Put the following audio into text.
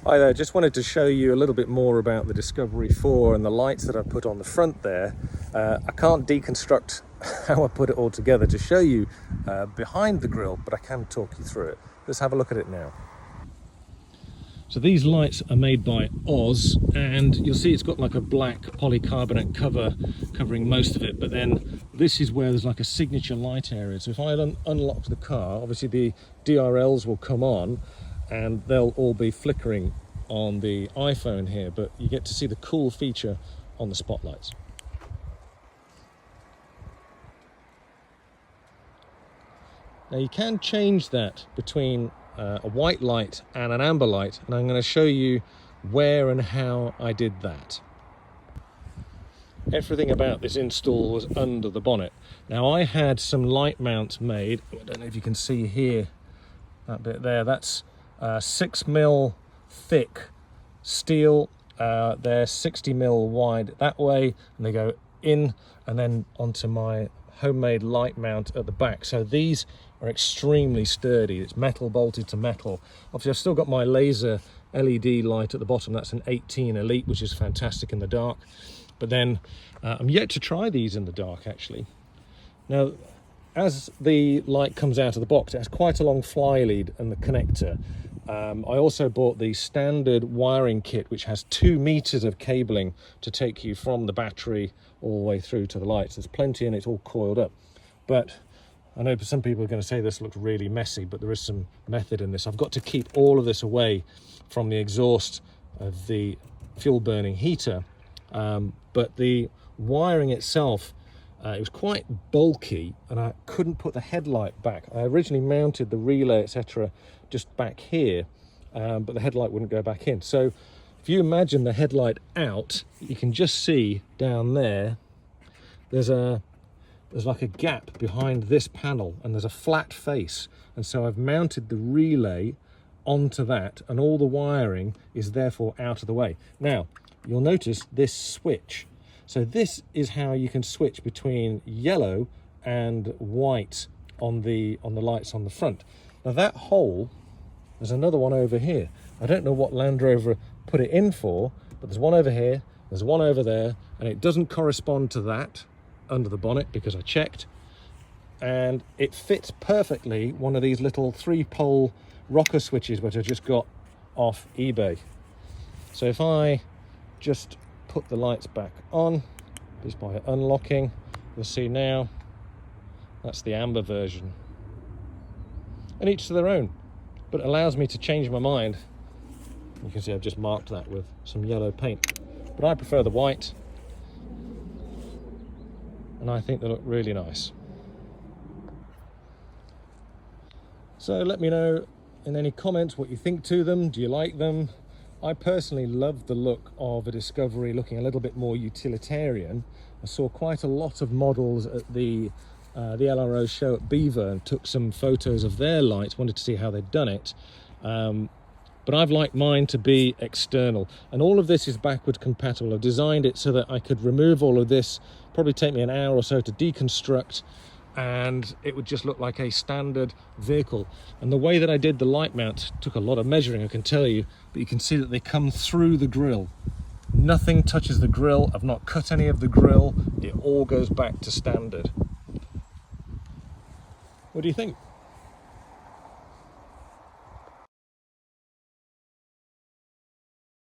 Hi there, just wanted to show you a little bit more about the Discovery 4 and the lights that I've put on the front there. I can't deconstruct how I put it all together to show you behind the grille, but I can talk you through it. Let's have a look at it now. So these lights are made by OZZ, and you'll see it's got like a black polycarbonate cover covering most of it, but then this is where there's like a signature light area. So if I unlock the car, obviously the DRLs will come on and they'll all be flickering on the iPhone here, but you get to see the cool feature on the spotlights. Now you can change that between a white light and an amber light, and I'm going to show you where and how I did that. Everything about this install was under the bonnet. Now I had some light mounts made. I don't know if you can see here, that bit there, that's 6mm thick steel. They're 60mm wide that way, and they go in and then onto my homemade light mount at the back. So these are extremely sturdy. It's metal bolted to metal. Obviously I've still got my laser LED light at the bottom. That's an 18 Elite, which is fantastic in the dark. But then I'm yet to try these in the dark actually. Now as the light comes out of the box, it has quite a long fly lead and the connector. I also bought the standard wiring kit, which has 2 meters of cabling to take you from the battery all the way through to the lights. There's plenty in it, it's all coiled up. But I know some people are going to say this looks really messy, but there is some method in this. I've got to keep all of this away from the exhaust of the fuel burning heater. But the wiring itself, it was quite bulky and I couldn't put the headlight back. I originally mounted the relay, etc., just back here, but the headlight wouldn't go back in. So if you imagine the headlight out, you can just see down there, there's like a gap behind this panel and there's a flat face. And so I've mounted the relay onto that and all the wiring is therefore out of the way. Now, you'll notice this switch. So this is how you can switch between yellow and white on the lights on the front. Now that hole, there's another one over here. I don't know what Land Rover put it in for, but there's one over here, there's one over there, and it doesn't correspond to that under the bonnet because I checked. And it fits perfectly one of these little 3-pole rocker switches which I just got off eBay. So if I just put the lights back on just by unlocking, you'll see now that's the amber version, and each to their own, but it allows me to change my mind. You can see I've just marked that with some yellow paint, but I prefer the white and I think they look really nice. So let me know in any comments what you think to them. Do you like them? I personally love the look of a Discovery looking a little bit more utilitarian. I saw quite a lot of models at the LRO show at Beaver and took some photos of their lights, wanted to see how they'd done it. But I've liked mine to be external, and all of this is backward compatible. I've designed it so that I could remove all of this, probably take me an hour or so to deconstruct, and it would just look like a standard vehicle. And the way that I did the light mount took a lot of measuring, I can tell you, but you can see that they come through the grille. Nothing touches the grille. I've not cut any of the grille. It all goes back to standard. What do you think?